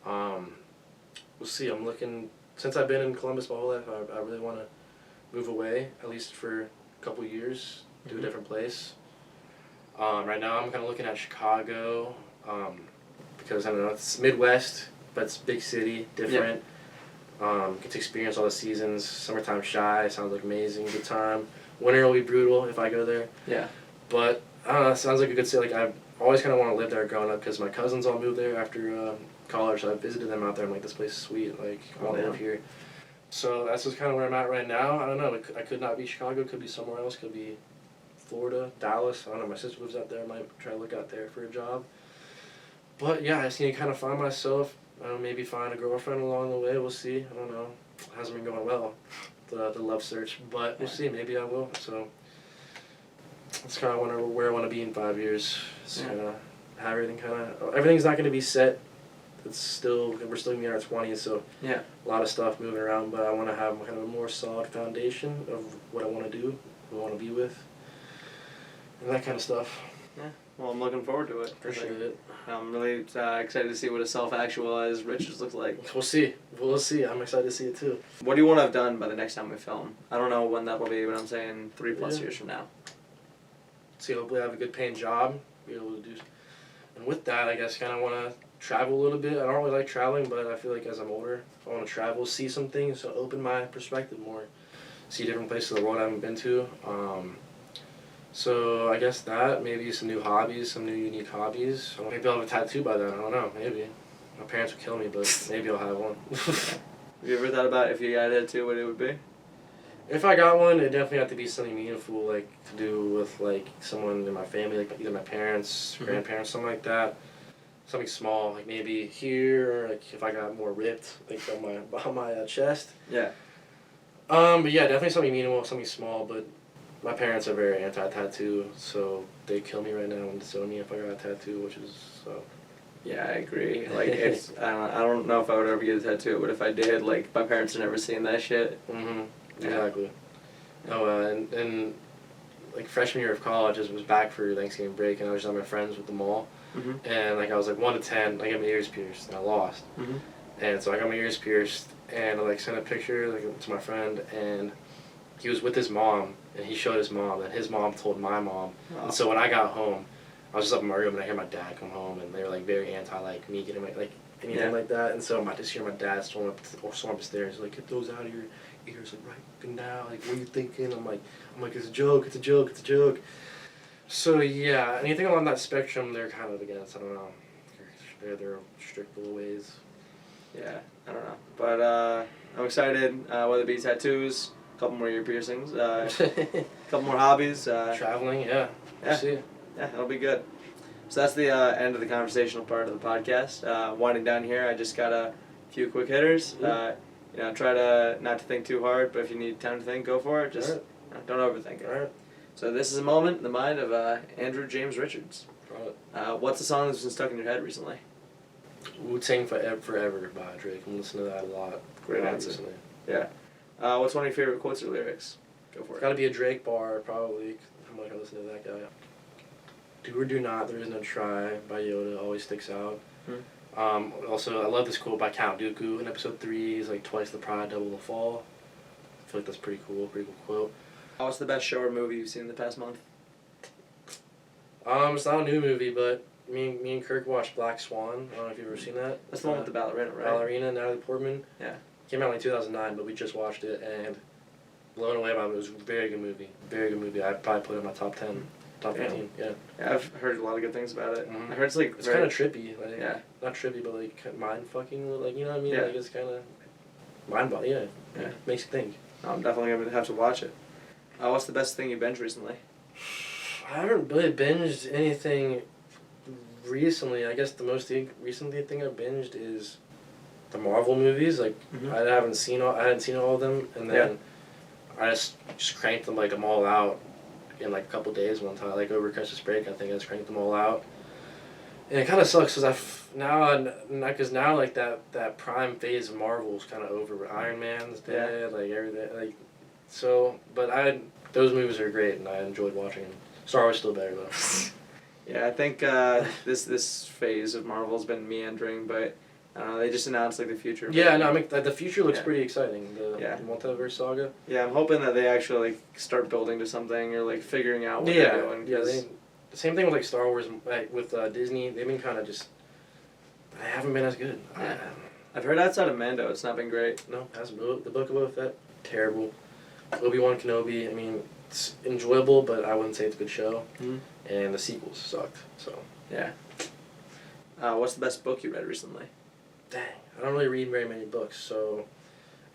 We'll see. I'm looking, since I've been in Columbus my whole life, I really want to move away, at least for a couple years, to a different place. Right now I'm kind of looking at Chicago, because, I don't know, it's Midwest, but it's a big city, different. Get to experience all the seasons. Summertime shy, sounds like amazing, good time. Winter will be brutal if I go there. Yeah. But, I don't know, it sounds like a good city. Like, I always kind of want to live there growing up because my cousins all moved there after college, so I visited them out there. I'm like, this place is sweet, like, I want to live here. So that's just kind of where I'm at right now. I don't know, I could not be Chicago, could be somewhere else, could be Florida, Dallas. I don't know, my sister lives out there, I might try to look out there for a job. But yeah, I just need to kind of find myself, maybe find a girlfriend along the way, we'll see. I don't know, it hasn't been going well, the love search, but we'll see, maybe I will. So that's kind of where I want to be in 5 years. It's kind of have everything's not going to be set. We're still going to be in our 20s, so a lot of stuff moving around, but I want to have kind of a more solid foundation of what I want to do, who I want to be with, and that kind of stuff. Yeah, well, I'm looking forward to it. Appreciate it. I'm really excited to see what a self-actualized Richards looks like. We'll see. I'm excited to see it too. What do you want to have done by the next time we film? I don't know when that will be, but I'm saying 3+ years from now. See, hopefully I have a good paying job, be able to do, and with that, I guess kind of want to travel a little bit. I don't really like traveling, but I feel like as I'm older, I want to travel, see some things, so open my perspective more, see different places of the world I haven't been to. So I guess that, maybe some new hobbies, some new unique hobbies. Maybe I'll have a tattoo by then, I don't know, maybe. My parents would kill me, but maybe I'll have one. Have you ever thought about if you got a tattoo, what it would be? If I got one, it'd definitely have to be something meaningful, like to do with like someone in my family, like either my parents, grandparents, something like that. Something small, like maybe here, or like if I got more ripped, like on my chest. Yeah. But yeah, definitely something meaningful, something small. But my parents are very anti-tattoo, so they kill me right now and disown me if I got a tattoo, which is so. Yeah, I agree. Like, it's I don't know if I would ever get a tattoo, but if I did, like, my parents have never seen that shit. Exactly. Oh, and like freshman year of college, I was back for Thanksgiving break, and I was just at my friends with the mall. And like I was like 1 to 10, I got my ears pierced, and I lost. And so I got my ears pierced, and I like sent a picture like to my friend, and he was with his mom, and he showed his mom, and his mom told my mom. And so when I got home, I was just up in my room, and I hear my dad come home, and they were like very anti like me getting like anything like that. And so I just hear my dad storm up the stairs, like, get those out of your ears, like right now, like what are you thinking? I'm like it's a joke, it's a joke, it's a joke. So yeah, anything along that spectrum, they're kind of against. I don't know. They're strict little ways. Yeah, I don't know. But I'm excited, whether it be tattoos, a couple more ear piercings, a couple more hobbies. Traveling, yeah. Yeah. See. Yeah, it'll be good. So that's the end of the conversational part of the podcast. Winding down here, I just got a few quick hitters. Try to not to think too hard, but if you need time to think, go for it. Just don't overthink it. All right. So this is a moment in the mind of Andrew James Richards. What's a song that's been stuck in your head recently? Wu-Tang Forever by Drake. I'm listening to that a lot. Great answer. Recently. Yeah. What's one of your favorite quotes or lyrics? Go for it. It's got to be a Drake bar, probably. I'm not going to listen to that guy. Do or do not, there is no try by Yoda. Always sticks out. Also, I love this quote by Count Dooku in episode 3. He's like, twice the pride, double the fall. I feel like that's pretty cool quote. What's the best show or movie you've seen in the past month? It's not a new movie, but me and Kirk watched Black Swan. I don't know if you've ever seen that. That's the one with the ballerina, right? Ballerina, Natalie Portman. Yeah. Came out in like 2009, but we just watched it and blown away by it. It was a very good movie. Very good movie. I'd probably put it in my top 10, top 15. Yeah. Yeah, I've heard a lot of good things about it. Mm-hmm. I heard it's like it's kind of trippy. Like, yeah. Not trippy, but like mind fucking. Like, you know what I mean? Yeah. Like, it's kind of mind body. Yeah. Yeah. Makes you think. I'm definitely gonna have to watch it. What's the best thing you binged recently? I haven't really binged anything recently. I guess the most recently thing I binged is the Marvel movies. Like I hadn't seen all of them, and then I just cranked them like them all out in like a couple days one time. Like over Christmas break, I think I just cranked them all out. And it kind of sucks because now like that prime phase of Marvel's kind of over. Iron Man's dead, like everything, like so. But those movies are great, and I enjoyed watching them. Star Wars still better though. Yeah, I think this phase of Marvel's been meandering, but they just announced like the future. Yeah, no, I mean the future looks pretty exciting. The multiverse saga. Yeah, I'm hoping that they actually like start building to something or like figuring out what they're doing. Yeah, the same thing with like Star Wars, like, with Disney. They've been kind of just. They haven't been as good. Yeah. I've heard outside of Mando, it's not been great. No, the Book of Boba Fett, terrible. Obi-Wan Kenobi, I mean, it's enjoyable, but I wouldn't say it's a good show. And the sequels sucked. So. Yeah. What's the best book you read recently? Dang, I don't really read very many books, so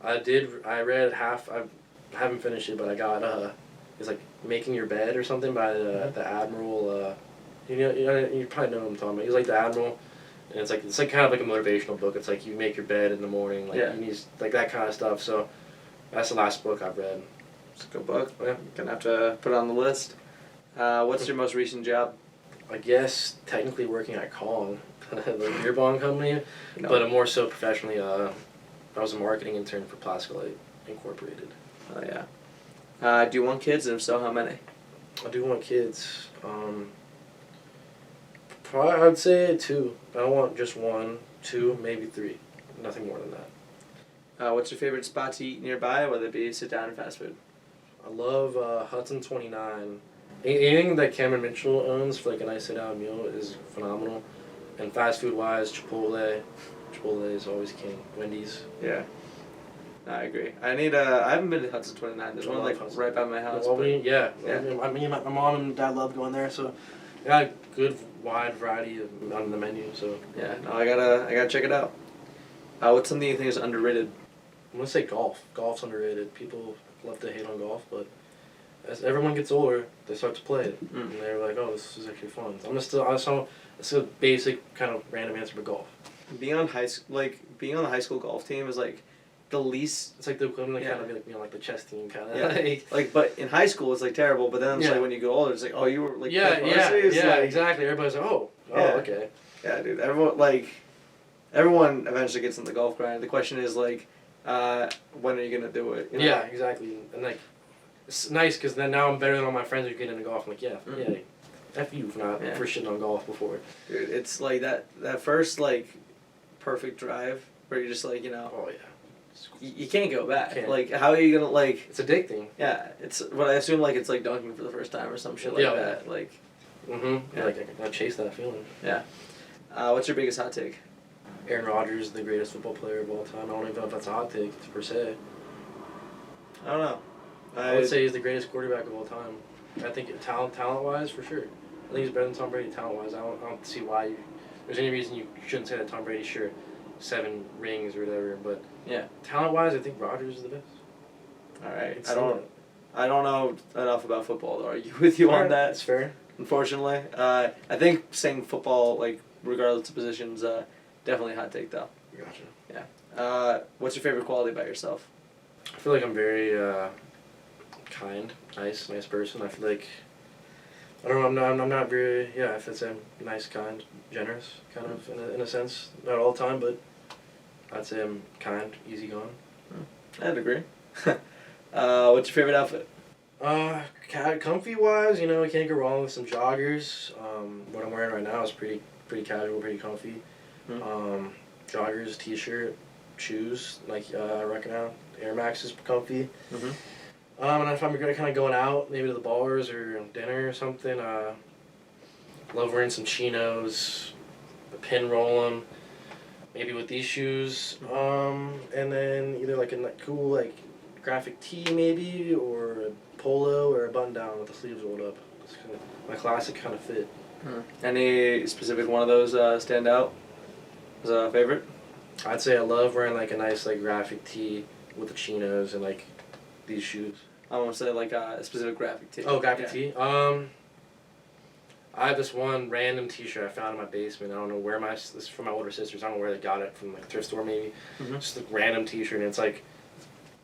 I read half. I haven't finished it, but I got it's like Making Your Bed or something by the Admiral. You probably know what I'm talking about. He's like the Admiral, and it's like kind of like a motivational book. It's like you make your bed in the morning, like you need like that kind of stuff. So that's the last book I've read. It's a good book. Yeah, gonna have to put it on the list. What's your most recent job? I guess technically working at Kong, the beer bong company, but more so professionally. I was a marketing intern for Plascolite Incorporated. Oh yeah. Do you want kids, and if so, how many? I do want kids. Probably I'd say 2. I don't want just 1, 2, maybe 3. Nothing more than that. What's your favorite spot to eat nearby, whether it be sit down or fast food? I love Hudson 29. Anything that Cameron Mitchell owns for like a nice sit down meal is phenomenal. And fast food wise, Chipotle. Chipotle is always king. Wendy's. Yeah. I agree. I haven't been to Hudson 29. There's one like Hudson. right by my house. Well, my mom and dad love going there, so they got a good wide variety on the menu. So yeah, no, I gotta check it out. What's something you think is underrated? I'm gonna say golf. Golf's underrated. People love to hate on golf, but as everyone gets older, they start to play it, and they're like, "Oh, this is actually fun." So it's a basic kind of random answer, but golf. Being on the high school golf team is like the least. It's like the equivalent kind of like the chess team kind of. Yeah. But in high school it's like terrible, but then it's like when you get older, it's like, oh, you were like exactly. Everybody's like, oh, okay. Yeah, dude. Everyone eventually gets in the golf grind. The question is like, when are you gonna do it? You know? Yeah, exactly. And like, it's nice because then now I'm better than all my friends who get into golf. I'm like, F you for not for shitting on golf before. Dude, it's like that first like perfect drive where you're just like, Oh yeah. You can't go back. Like, how are you gonna like? It's addicting. Yeah, it's what I assume like it's like dunking for the first time or some shit like that. Like. Yeah. Like I chase that feeling. Yeah. What's your biggest hot take? Aaron Rodgers is the greatest football player of all time. I don't even know if that's a hot take per se. I don't know. I would say he's the greatest quarterback of all time. I think talent wise for sure. I think he's better than Tom Brady talent wise. I don't see why there's any reason you shouldn't say that Tom Brady. Sure, 7 rings or whatever. But yeah, talent-wise, I think Rodgers is the best. all right. It's I don't know enough about football to argue with you on that. That's fair. Unfortunately, I think saying football, like regardless of positions, definitely a hot take though. Gotcha. Yeah. What's your favorite quality about yourself? I feel like I'm very kind, nice person. I feel like I don't know. I'm not very if it's a nice, kind, generous kind of in a sense. Not all the time, but I'd say I'm kind, easygoing. I'd agree. What's your favorite outfit? Comfy wise, you can't go wrong with some joggers. What I'm wearing right now is pretty casual, pretty comfy. Joggers, t-shirt, shoes, like I reckon out. Air Max is comfy. And if I'm kind of going out, maybe to the bars or dinner or something, love wearing some chinos, pin roll 'em, maybe with these shoes, and then either like a cool like graphic tee maybe, or a polo or a button down with the sleeves rolled up. It's kind of my classic kind of fit. Any specific one of those stand out as a favorite? I'd say I love wearing like a nice like graphic tee with the chinos and like these shoes. I want to say like a specific graphic tee. Oh, graphic tee. I have this one random T-shirt I found in my basement. I don't know where this is from my older sisters. I don't know where they got it from, like a thrift store maybe. Just a random T-shirt, and it's like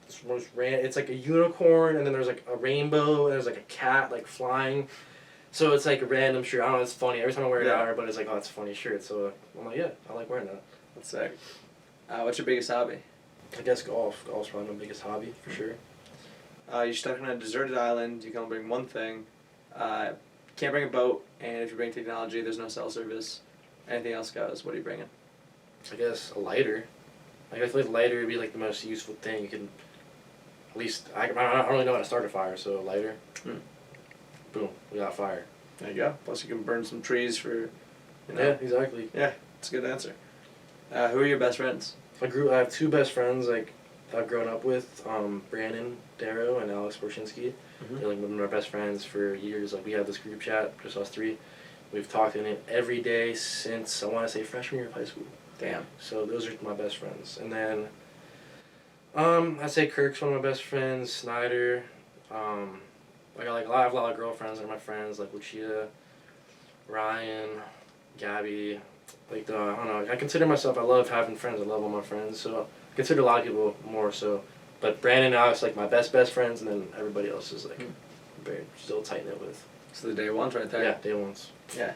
it's like a unicorn, and then there's like a rainbow, and there's like a cat like flying. So it's like a random shirt. I don't know. It's funny every time I wear it out. Everybody's like, "Oh, it's a funny shirt." So I'm like, "Yeah, I like wearing that." That's sick. What's your biggest hobby? I guess golf. Golf's probably my biggest hobby for sure. You're stuck on a deserted island. You can only bring one thing. Can't bring a boat, and if you bring technology, there's no cell service. Anything else goes. What are you bringing? I guess a lighter. Like I feel like a lighter would be like the most useful thing. You can, at least I don't really know how to start a fire, so a lighter. Boom, we got fire. There you go. Plus you can burn some trees for. Yeah, exactly. Yeah, it's a good answer. Who are your best friends? I have 2 best friends like I've grown up with, Brandon Darrow and Alex Borshinsky. They're like one of our best friends for years. Like we have this group chat, just us 3. We've talked in it every day since I want to say freshman year of high school. Damn. So those are my best friends. And then I'd say Kirk's one of my best friends. Snyder. I have a lot of girlfriends that are my friends, like Lucia, Ryan, Gabby. Like I don't know. I consider myself. I love having friends. I love all my friends. So I consider a lot of people more so. But Brandon and Alex like my best friends, and then everybody else is like very still tight knit with. So the day ones right there. Yeah, day ones. Yeah.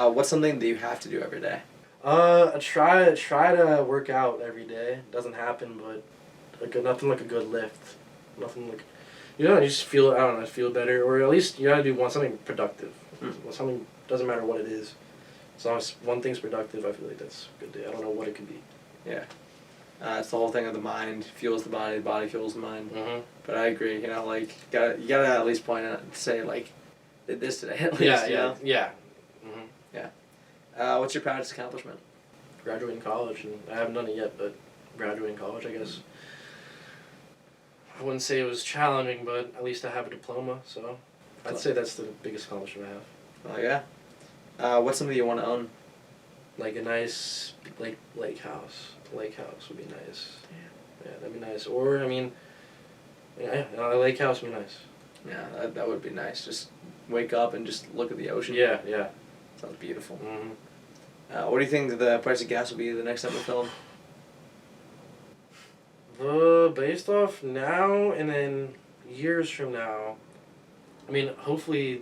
What's something that you have to do every day? I try to work out every day. Doesn't happen, but nothing like a good lift. Nothing like, you just feel feel better, or at least you gotta do something productive. Something, doesn't matter what it is. As long as one thing's productive, I feel like that's a good day. I don't know what it could be. Yeah. It's the whole thing of the mind fuels the body fuels the mind. But I agree. Like you gotta at least point out, say like, did this today at least. Yeah. What's your proudest accomplishment? Graduating college, and I haven't done it yet, but graduating college, I guess. I wouldn't say it was challenging, but at least I have a diploma, so I'd say that's the biggest accomplishment I have. Oh yeah. What's something you want to own? Like a nice lake house. A lake house would be nice. Yeah, that'd be nice. Or a lake house would be nice. Yeah, that would be nice. Just wake up and just look at the ocean. Yeah. Sounds beautiful. What do you think the price of gas will be the next time we film? Based off now and then years from now, I mean, hopefully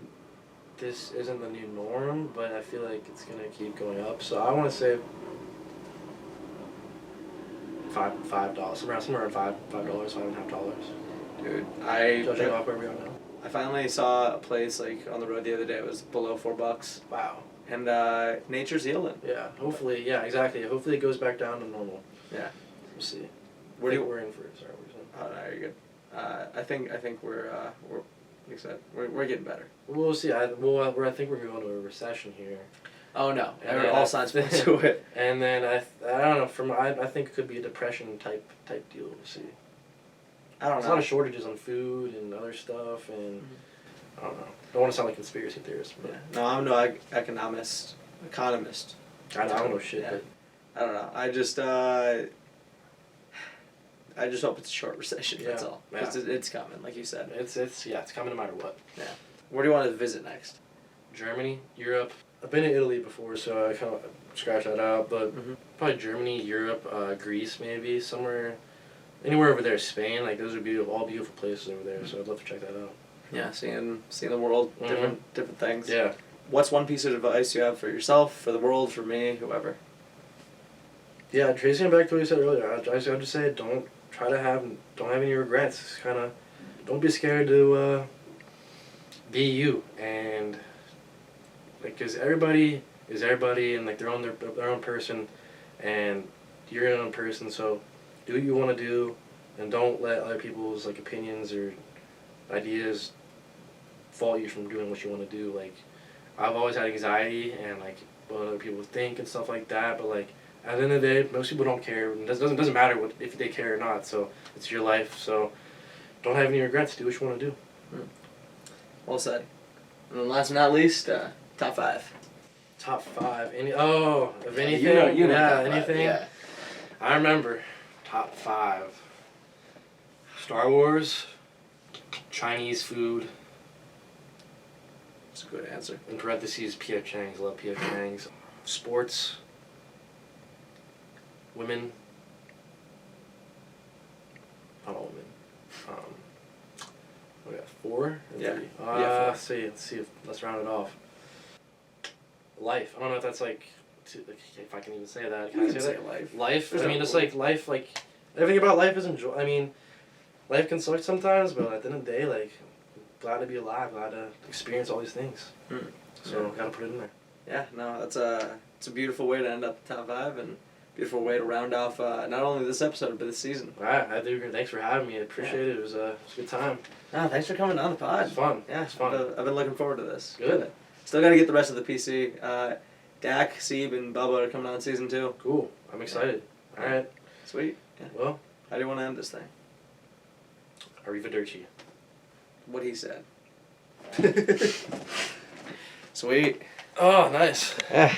this isn't the new norm, but I feel like it's going to keep going up. So I want to say $5, somewhere around $5.50. Dude, judging off where we are now. I finally saw a place like on the road the other day. It was below $4. Wow. And nature's healing. Yeah, hopefully, yeah, exactly. Hopefully it goes back down to normal. Yeah. We'll see. What do you? We're in for? Sorry, what were you saying? Oh no, you're good. I think we're excited. We're getting better. We'll see. I think we're going to a recession here. Oh no! And all signs point to it. And then I don't know. I think it could be a depression type deal. We'll see. I don't know. There's a lot of shortages on food and other stuff, and I don't know. Don't want to sound like a conspiracy theorist, but No, I'm no economist. I don't know shit. Yeah. I don't know. I just hope it's a short recession. That's all. Yeah. It's coming, like you said. It's coming no matter what. Yeah. Where do you want to visit next? Germany, Europe. I've been to Italy before, so I kind of scratched that out. But probably Germany, Europe, Greece, maybe somewhere, anywhere over there. Spain, like those are all beautiful places over there. So I'd love to check that out. Yeah, seeing the world, different things. Yeah. What's one piece of advice you have for yourself, for the world, for me, whoever? Yeah, tracing it back to what you said earlier, I'd just say don't have any regrets. Kind of, don't be scared to be you, and like, cause everybody is everybody, and like they're their own person, and you're your own person. So do what you want to do, and don't let other people's like opinions or ideas fault you from doing what you want to do. Like, I've always had anxiety and like what other people think and stuff like that, but like at the end of the day, most people don't care. It doesn't matter if they care or not. So it's your life. So don't have any regrets. Do what you want to do. Well said. And then last but not least, top 5. Top 5. Of anything? You know yeah, top anything? 5, yeah. I remember top 5. Star Wars, Chinese food. That's a good answer. In parentheses, P.F. Chang's. Love P.F. Chang's. Sports. Women. Not all women. We got 4? Yeah. 3? Yeah, 4. Let's see. Let's round it off. Life. I don't know if that's like, if I can even say that. Can I say that? Life. Life. There's I mean, no just rule. like life. Like everything about life is enjoy. I mean, life can suck sometimes, but at the end of the day, like, glad to be alive. Glad to experience all these things. So gotta put it in there. Yeah. No, it's a beautiful way to end up the top 5 and. Beautiful way to round off not only this episode but this season. Alright, I do. Thanks for having me. I appreciate it. It was a good time. No, thanks for coming on the pod. It's fun. Yeah, it's fun. I've been looking forward to this. Good. Still got to get the rest of the PC. Dak, Seeb, and Bubba are coming on season 2. Cool. I'm excited. Yeah. All right. Sweet. Yeah. Well, how do you want to end this thing? Arrivederci. What he said. Sweet. Oh, nice. Yeah.